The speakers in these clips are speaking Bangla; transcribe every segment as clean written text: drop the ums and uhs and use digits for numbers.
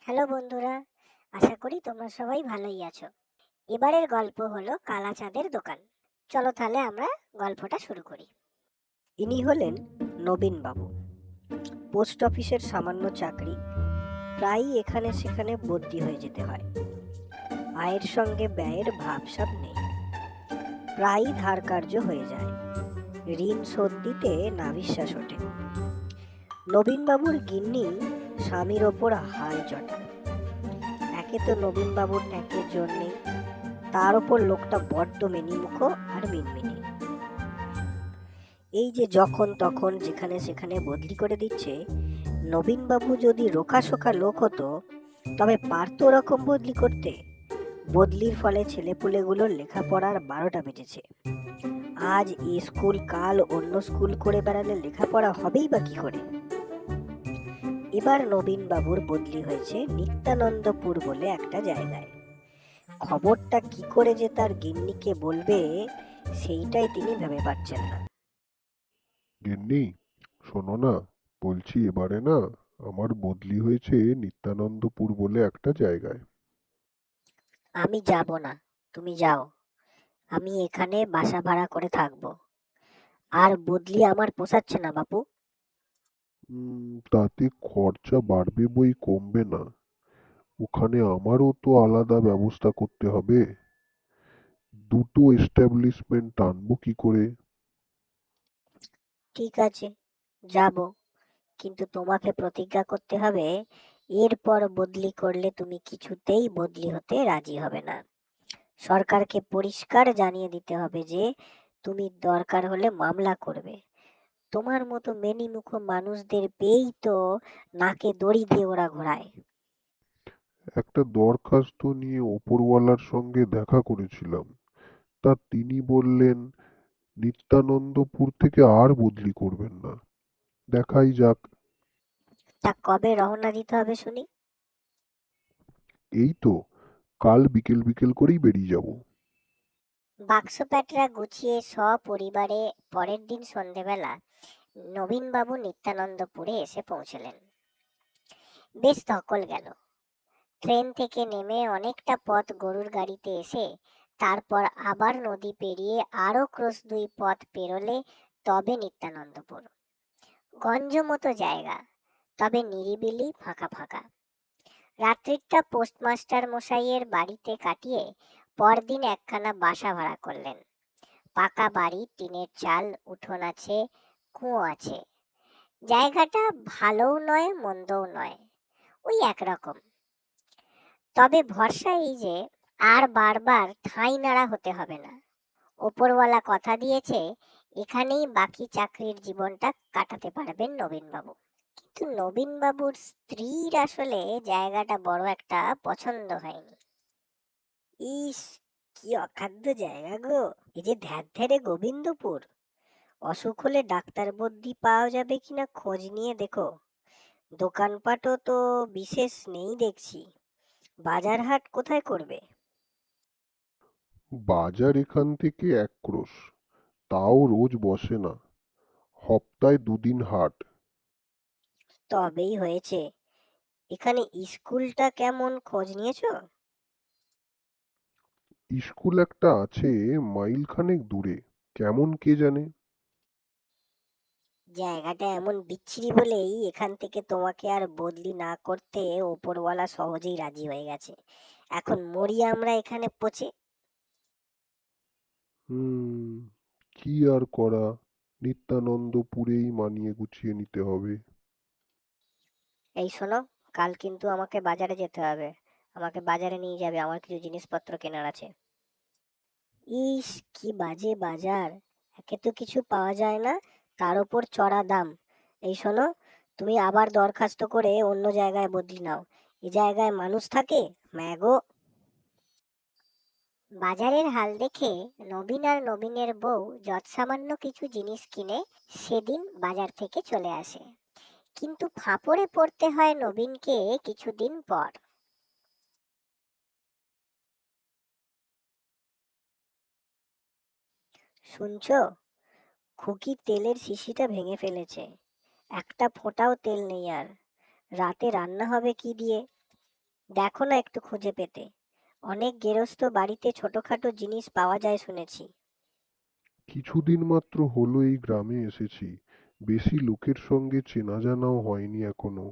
হ্যালো বন্ধুরা, আশা করি তোমরা সবাই ভালোই আছো। এবারের গল্প হলো কালা চাঁদের দোকান। চলো তাহলে আমরা গল্পটা শুরু করি। ইনি হলেন নবীনবাবু। পোস্ট অফিসের সামান্য চাকরি, প্রায়ই এখানে সেখানে বদলি হয়ে যেতে হয়। আয়ের সঙ্গে ব্যয়ের ভাবসাব নেই, প্রায়ই ধার কার্য হয়ে যায়। ঋণ শোধ দিতে নাভিশ্বাস ওঠে। নবীনবাবুর গিন্নি স্বামীর ওপর হাল চটায়। একে তো নবীনবাবুর ট্যাঁকের জোর নেই, তার ওপর লোকটা বড্ড মেনিমুখো আর মিনমিনে। এই যে যখন তখন যেখানে সেখানে বদলি করে দিচ্ছে, নবীনবাবু যদি রোখাসোখা লোক হতো তবে পারতো ওরকম বদলি করতে। বদলির ফলে ছেলেপুলেগুলোর লেখাপড়ার 12টা বেজেছে। আজ এ স্কুল, কাল অন্য স্কুল করে বেড়ালে লেখাপড়া হবেই বা কি করে? এবার নবীনবাবুর বদলি হয়েছে নিত্যানন্দপুর বলে একটা জায়গায়। খবরটা কি করে যে তার গিন্নিকে বলবে, সেইটাই তিনি ভেবে পাচ্ছেন না। গিন্নি, শোনো না, বলছি এবারে না আমার বদলি হয়েছে নিত্যানন্দপুর বলে একটা জায়গায়। আমি যাব না, তুমি যাও। আমি এখানে বাসা ভাড়া করে থাকবো। আর বদলি আমার পোষাচ্ছে না বাপু। তাতে খরচা বাড়বে বই কমবে না। ওখানে আমারও তো আলাদা ব্যবস্থা করতে হবে। দুটো এস্টাবলিশমেন্ট টানবো কি করে? ঠিক আছে, যাব, কিন্তু তোমাকে প্রতিজ্ঞা করতে হবে এরপর বদলি করলে তুমি কিছুতেই বদলি হতে রাজি হবে না। সরকারকে পরিষ্কার জানিয়ে দিতে হবে যে তুমি দরকার হলে মামলা করবে। তোমার মতো মেনিমুখো মানুষদের পেয়েই তো নাকে দড়ি দিয়ে ওরা ঘোরায়। একটা দরখাস্ত নিয়ে ওপরওয়ালার সঙ্গে দেখা করেছিলাম। তা তিনি বললেন নিত্যানন্দপুর থেকে আর বদলি করবেন না। দেখাই যাক। তা কবে রওনা দিতে হবে শুনি? এই তো কাল বিকেল বিকেল করেই বেরিয়ে যাব। বাক্স প্যাটরা গুছিয়ে সপরিবারে পরের দিন সন্ধেবেলা নবীনবাবু নিত্যানন্দপুরে এসে পৌঁছলেন। বেশ ধকল গেল। ট্রেন থেকে নেমে অনেকটা পথ গরুর গাড়িতে এসে তারপর আবার নদী পেরিয়ে আরো ক্রোশ 2 পথ পেরোলে তবে নিত্যানন্দপুর। গঞ্জ মতো জায়গা, তবে নিরিবিলি ফাঁকা ফাঁকা। রাত্রিটা পোস্টমাস্টার মশাইয়ের বাড়িতে কাটিয়ে পরদিন একখানা বাসা ভাড়া করলেন। পাকা বাড়ি, টিনের চাল, উঠোন আছে, কুয়ো আছে। জায়গাটা ভালোও নয় মন্দও নয়, ওই একরকম। তবে ভরসা এই যে আর বারবার ঠাঁই নাড়া হতে হবে না। ওপরওয়ালা কথা দিয়েছে এখানেই বাকি চাকরির জীবনটা কাটাতে পারবেন নবীনবাবু। কিন্তু নবীনবাবুর স্ত্রীর আসলে জায়গাটা বড় একটা পছন্দ হয়নি। ইস, কি অখাদ্য জায়গা গো! এই যে ধ্যাড় গোবিন্দপুর। অসুখ হলে ডাক্তার বদ্যি পাওয়া যাবে কিনা খোঁজ নিয়ে দেখো। দোকানপাটও তো বিশেষ নেই দেখছি। বাজার হাট কোথায় করবে? বাজার এখান থেকে 1 ক্রোশ, তাও রোজ বসে না। সপ্তাহে 2 দিন হাট। তবেই হয়েছে। এখানে স্কুলটা কেমন খোঁজ নিয়েছো? স্কুল একটা আছে মাইলখানেক দূরে, কেমন কে জানে। জায়গাটা এমন বিচ্ছিরি বলেই এখান থেকে তোমাকে আর বদলি না করতে ওপরওয়ালা সহজেই রাজি হয়ে গেছে। এখন মরি আমরা এখানে পচে। হুম, কি আর করা, নিত্যানন্দপুরেই মানিয়ে গুছিয়ে নিতে হবে। এই শোনো, কাল কিন্তু আমাকে বাজারে যেতে হবে। আমাকে বাজারে নিয়ে যাবে, আমার কিছু জিনিসপত্র কেনার আছে। ইস, কি বাজে বাজার! একে তো কিছু পাওয়া যায় না, তার উপর চড়া দাম। এই শোনো, তুমি আবার দরখাস্ত করে অন্য জায়গায় বদলি নাও। এ জায়গায় মানুষ থাকে? ম্যাগো! বাজারের হাল দেখে নবীন আর নবীনের বউ যৎসামান্য কিছু জিনিস কিনে সেদিন বাজার থেকে চলে আসে। কিন্তু ফাঁপড়ে পড়তে হয় নবীনকে কিছুদিন পর। শুনছো, খুকি তেলের শিশিটা ভেঙে ফেলেছে। একটা ফোঁটাও তেল নেই আর। রাতে রান্না হবে কি দিয়ে? দেখো না একটু খুঁজে পেতে। অনেক গেরস্ত বাড়িতে ছোটখাটো জিনিস পাওয়া যায় শুনেছি। কিছুদিন মাত্র হলো এই গ্রামে এসেছি, বেশি লোকের সঙ্গে চেনা জানাও হয়নি এখনো।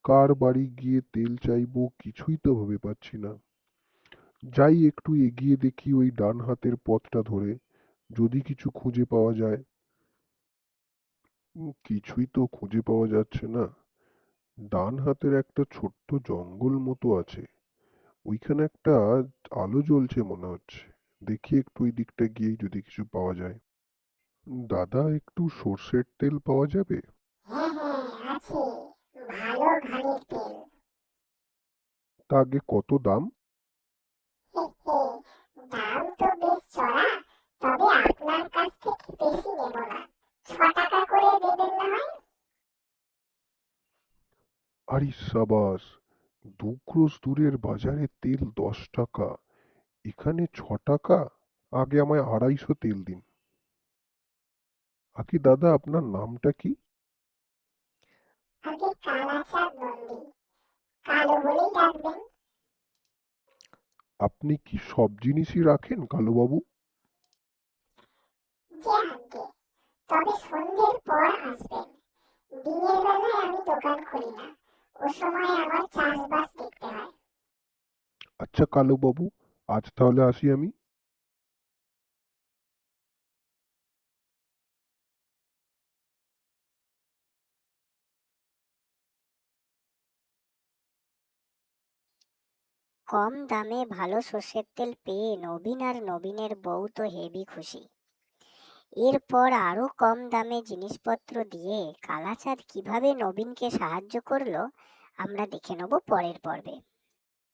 কার বাড়ি গিয়ে তেল চাইবো কিছুই তো ভেবে পাচ্ছি না। যাই একটু এগিয়ে দেখি ওই ডান হাতের পথটা ধরে, যদি কিছু খুঁজে পাওয়া যায়। কিছুই তো খুঁজে পাওয়া যাচ্ছে না। ডান হাতের একটা ছোট্ট জঙ্গল মতো আছে, ওইখানে একটা আলো জ্বলছে মনে হচ্ছে। দেখি একটু ওই দিকটা গিয়ে যদি কিছু পাওয়া যায়। দাদা, একটু সর্ষের তেল পাওয়া যাবে? হ্যাঁ হ্যাঁ, আছে, ভালো ঘানির তেল। তা আগে কত দাম? হে হে, দাম তো বেশ চড়া, তবে আপনার কাছ থেকে বেশি নেব না, 6 টাকা করে দেবেন না হয়? আরে সাবাস, 2 ক্রোশ দূরের বাজারে তেল 10 টাকা, এখানে 6 টাকা! আগে আমায় 250 তেল দিন। আগে দাদা, আপনার নামটা কি? আগে কালাচাঁদ নন্দী, কালো বলেই ডাকবেন। আপনি কি সব জিনিসই রাখেন কালুবাবু? যে আগে, তবে সন্ধ্যের পর আসবেন, দিনের বেলায় আমি দোকান খুলি না, ও সময় আমার চাষবাস দেখতে হয়। আচ্ছা কালুবাবু, আজ তাহলে আসি আমি। কম দামে ভালো সর্ষের তেল পেয়ে নবীন আর নবীনের বউ তো হেবি খুশি। এরপর আরো কম দামে জিনিসপত্র দিয়ে কালাচাঁদ কিভাবে নবীনকে সাহায্য করলো আমরা দেখে নেব পরের পর্বে।